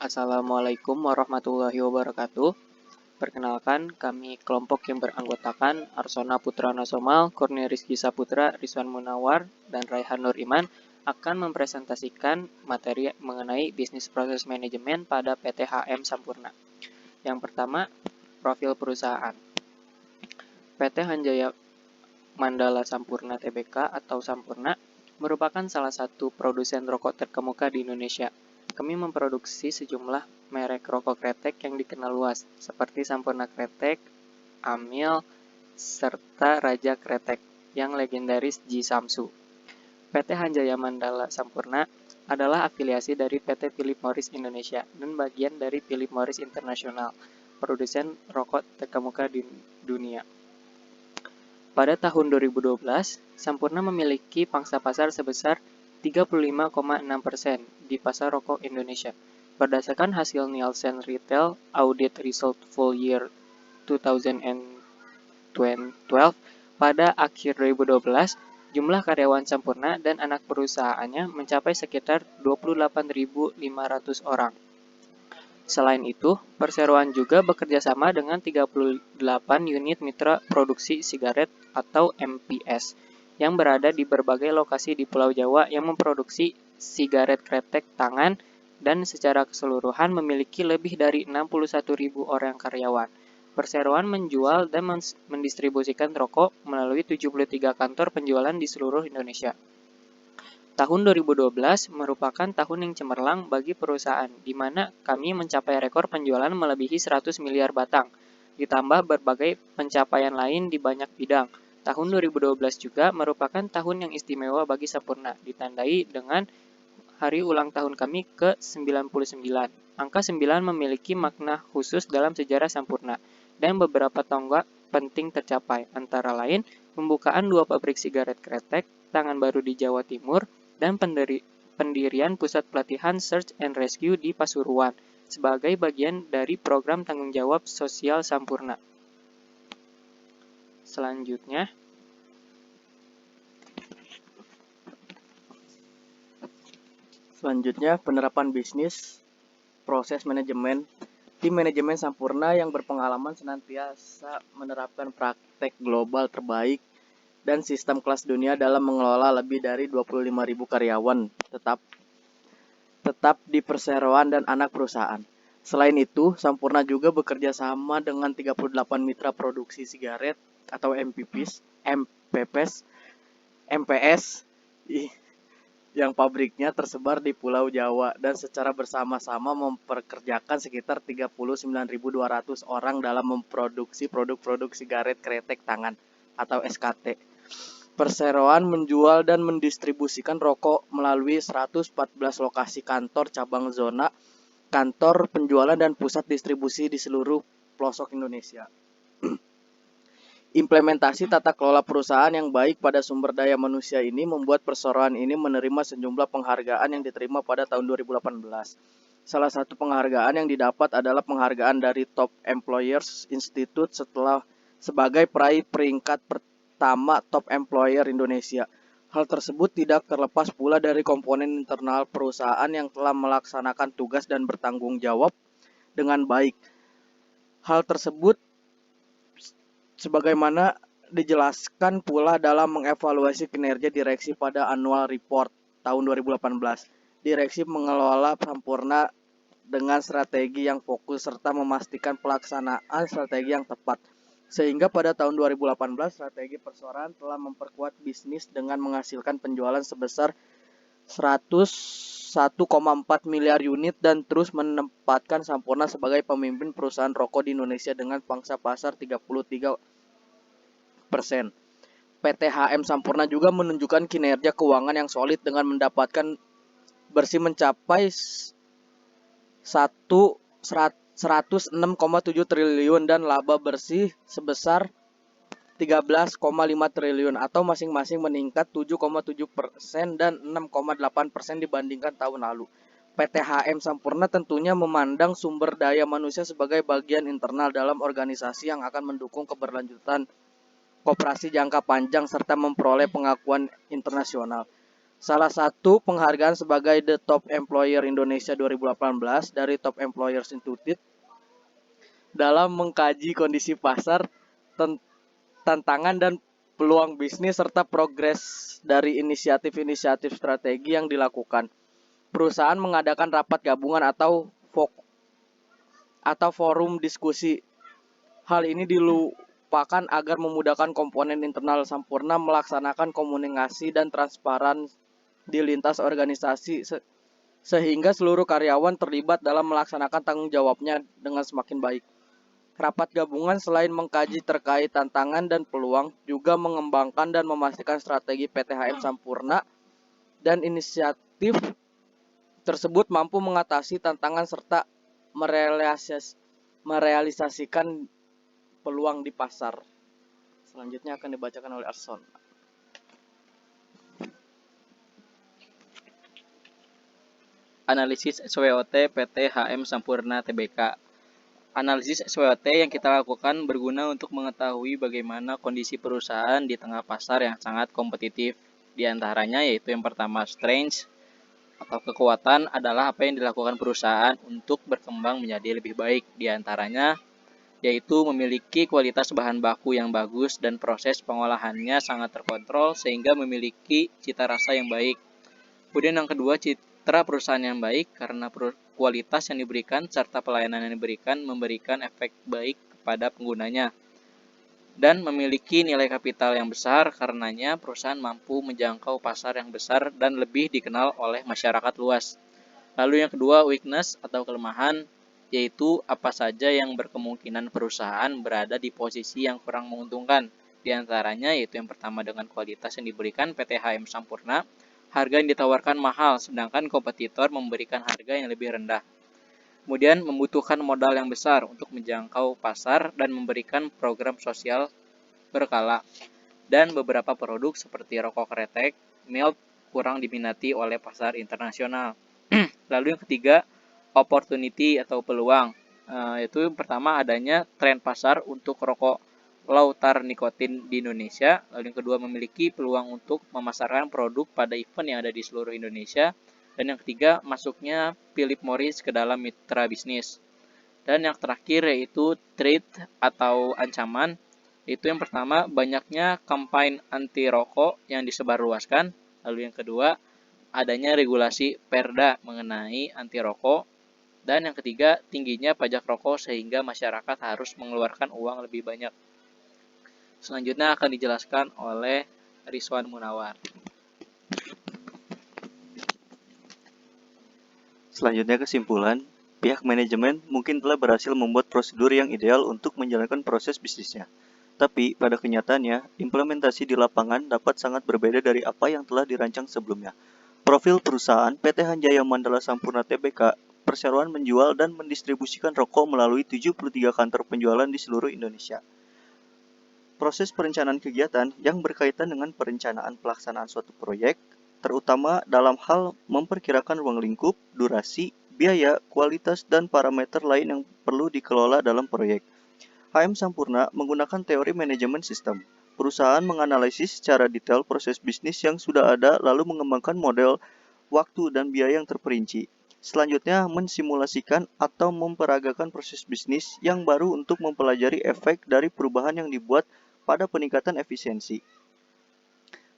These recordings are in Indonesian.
Assalamualaikum warahmatullahi wabarakatuh. Perkenalkan, kami kelompok yang beranggotakan Arsona Putra Nasomal, Kurnia Rizky Saputra, Rizwan Munawar, dan Raihan Nur Iman akan mempresentasikan materi mengenai bisnis proses manajemen pada PT HM Sampurna. Yang pertama, profil perusahaan. PT Hanjaya Mandala Sampurna Tbk atau Sampurna merupakan salah satu produsen rokok terkemuka di Indonesia. Kami memproduksi sejumlah merek rokok kretek yang dikenal luas, seperti Sampurna Kretek, Amil, serta Raja Kretek yang legendaris Ji Samsu. PT Hanjaya Mandala Sampurna adalah afiliasi dari PT Philip Morris Indonesia dan bagian dari Philip Morris International, produsen rokok terkemuka di dunia. Pada tahun 2012, Sampurna memiliki pangsa pasar sebesar 35,6% di pasar rokok Indonesia. Berdasarkan hasil Nielsen Retail Audit Result Full Year 2012, pada akhir 2012, jumlah karyawan Sampurna dan anak perusahaannya mencapai sekitar 28.500 orang. Selain itu, perseroan juga bekerja sama dengan 38 unit mitra produksi sigaret atau MPS yang berada di berbagai lokasi di Pulau Jawa yang memproduksi sigaret kretek tangan dan secara keseluruhan memiliki lebih dari 61.000 orang karyawan. Perseroan menjual dan mendistribusikan rokok melalui 73 kantor penjualan di seluruh Indonesia. Tahun 2012 merupakan tahun yang cemerlang bagi perusahaan, di mana kami mencapai rekor penjualan melebihi 100 miliar batang, ditambah berbagai pencapaian lain di banyak bidang. Tahun 2012 juga merupakan tahun yang istimewa bagi Sampurna, ditandai dengan hari ulang tahun kami ke-99. Angka 9 memiliki makna khusus dalam sejarah Sampurna, dan beberapa tonggak penting tercapai, antara lain pembukaan 2 pabrik sigaret kretek, tangan baru di Jawa Timur, dan pendirian Pusat Pelatihan Search and Rescue di Pasuruan sebagai bagian dari program tanggung jawab sosial Sampurna. Selanjutnya, penerapan bisnis proses manajemen. Tim manajemen Sampurna yang berpengalaman senantiasa menerapkan praktek global terbaik dan sistem kelas dunia dalam mengelola lebih dari 25.000 karyawan tetap di perseroan dan anak perusahaan. Selain itu, Sampurna juga bekerja sama dengan 38 mitra produksi sigaret atau MPPs yang pabriknya tersebar di Pulau Jawa dan secara bersama-sama memperkerjakan sekitar 39.200 orang dalam memproduksi produk-produk sigaret kretek tangan atau SKT. Perseroan menjual dan mendistribusikan rokok melalui 114 lokasi kantor cabang zona, kantor penjualan dan pusat distribusi di seluruh pelosok Indonesia. Implementasi tata kelola perusahaan yang baik pada sumber daya manusia ini membuat perseroan ini menerima sejumlah penghargaan yang diterima pada tahun 2018. Salah satu penghargaan yang didapat adalah penghargaan dari Top Employers Institute sebagai peraih peringkat pertama Top Employer Indonesia. Hal tersebut tidak terlepas pula dari komponen internal perusahaan yang telah melaksanakan tugas dan bertanggung jawab dengan baik. Hal tersebut sebagaimana dijelaskan pula dalam mengevaluasi kinerja direksi pada annual report tahun 2018. Direksi mengelola Sampurna dengan strategi yang fokus serta memastikan pelaksanaan strategi yang tepat. Sehingga pada tahun 2018 strategi perseroan telah memperkuat bisnis dengan menghasilkan penjualan sebesar 101,4 miliar unit dan terus menempatkan Sampurna sebagai pemimpin perusahaan rokok di Indonesia dengan pangsa pasar 33%. PT HM Sampurna juga menunjukkan kinerja keuangan yang solid dengan mendapatkan bersih mencapai 106,7 triliun dan laba bersih sebesar 13,5 triliun atau masing-masing meningkat 7,7% dan 6,8% dibandingkan tahun lalu. PT HM Sampurna tentunya memandang sumber daya manusia sebagai bagian internal dalam organisasi yang akan mendukung keberlanjutan kooperasi jangka panjang serta memperoleh pengakuan internasional. Salah satu penghargaan sebagai The Top Employer Indonesia 2018 dari Top Employers Institute dalam mengkaji kondisi pasar, tantangan dan peluang bisnis serta progres dari inisiatif-inisiatif strategi yang dilakukan. Perusahaan mengadakan rapat gabungan atau forum diskusi. Hal ini dilupakan agar memudahkan komponen internal Sampurna melaksanakan komunikasi dan transparan di lintas organisasi sehingga seluruh karyawan terlibat dalam melaksanakan tanggung jawabnya dengan semakin baik. Rapat gabungan selain mengkaji terkait tantangan dan peluang, juga mengembangkan dan memastikan strategi PTHM Sampurna dan inisiatif tersebut mampu mengatasi tantangan serta merealisasikan peluang di pasar. Selanjutnya akan dibacakan oleh Arson. Analisis SWOT PT HM Sampurna Tbk. Analisis SWOT yang kita lakukan berguna untuk mengetahui bagaimana kondisi perusahaan di tengah pasar yang sangat kompetitif. Di antaranya yaitu yang pertama, strength atau kekuatan adalah apa yang dilakukan perusahaan untuk berkembang menjadi lebih baik. Di antaranya yaitu memiliki kualitas bahan baku yang bagus dan proses pengolahannya sangat terkontrol sehingga memiliki cita rasa yang baik. Kemudian yang kedua, citra perusahaan yang baik karena kualitas yang diberikan serta pelayanan yang diberikan memberikan efek baik kepada penggunanya. Dan memiliki nilai kapital yang besar karenanya perusahaan mampu menjangkau pasar yang besar dan lebih dikenal oleh masyarakat luas. Lalu yang kedua, weakness atau kelemahan, yaitu apa saja yang berkemungkinan perusahaan berada di posisi yang kurang menguntungkan. Di antaranya yaitu yang pertama dengan kualitas yang diberikan PT HM Sampurna, harga yang ditawarkan mahal, sedangkan kompetitor memberikan harga yang lebih rendah. Kemudian membutuhkan modal yang besar untuk menjangkau pasar dan memberikan program sosial berkala. Dan beberapa produk seperti rokok kretek, milk kurang diminati oleh pasar internasional. Lalu yang ketiga, opportunity atau peluang. Yaitu yang pertama adanya tren pasar untuk rokok low tar nikotin di Indonesia. Lalu yang kedua, memiliki peluang untuk memasarkan produk pada event yang ada di seluruh Indonesia. Dan yang ketiga, masuknya Philip Morris ke dalam mitra bisnis. Dan yang terakhir yaitu threat atau ancaman. Itu yang pertama, banyaknya kampanye anti rokok yang disebarluaskan. Lalu yang kedua, adanya regulasi perda mengenai anti rokok. Dan yang ketiga, tingginya pajak rokok sehingga masyarakat harus mengeluarkan uang lebih banyak. Selanjutnya akan dijelaskan oleh Rizwan Munawar. Selanjutnya kesimpulan, pihak manajemen mungkin telah berhasil membuat prosedur yang ideal untuk menjalankan proses bisnisnya. Tapi pada kenyataannya, implementasi di lapangan dapat sangat berbeda dari apa yang telah dirancang sebelumnya. Profil perusahaan PT Hanjaya Mandala Sampurna Tbk perseroan menjual dan mendistribusikan rokok melalui 73 kantor penjualan di seluruh Indonesia. Proses perencanaan kegiatan yang berkaitan dengan perencanaan pelaksanaan suatu proyek, terutama dalam hal memperkirakan ruang lingkup, durasi, biaya, kualitas, dan parameter lain yang perlu dikelola dalam proyek. HM Sampurna menggunakan teori manajemen sistem. Perusahaan menganalisis secara detail proses bisnis yang sudah ada lalu mengembangkan model, waktu, dan biaya yang terperinci. Selanjutnya, mensimulasikan atau memperagakan proses bisnis yang baru untuk mempelajari efek dari perubahan yang dibuat pada peningkatan efisiensi.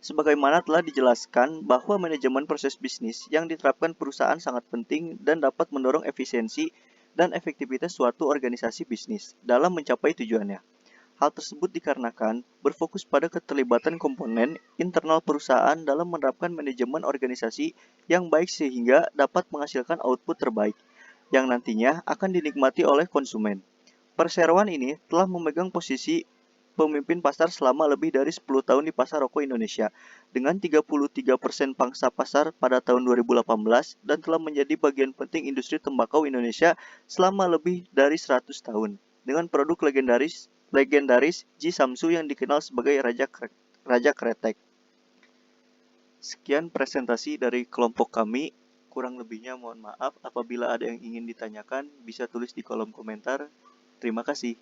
Sebagaimana telah dijelaskan bahwa manajemen proses bisnis yang diterapkan perusahaan sangat penting dan dapat mendorong efisiensi dan efektivitas suatu organisasi bisnis dalam mencapai tujuannya. Hal tersebut dikarenakan berfokus pada keterlibatan komponen internal perusahaan dalam menerapkan manajemen organisasi yang baik sehingga dapat menghasilkan output terbaik yang nantinya akan dinikmati oleh konsumen. Perseroan ini telah memegang posisi pemimpin pasar selama lebih dari 10 tahun di pasar rokok Indonesia dengan 33% pangsa pasar pada tahun 2018 dan telah menjadi bagian penting industri tembakau Indonesia selama lebih dari 100 tahun dengan produk legendaris Ji Samsu yang dikenal sebagai Raja Kretek. Sekian presentasi dari kelompok kami. Kurang lebihnya mohon maaf. Apabila ada yang ingin ditanyakan, bisa tulis di kolom komentar. Terima kasih.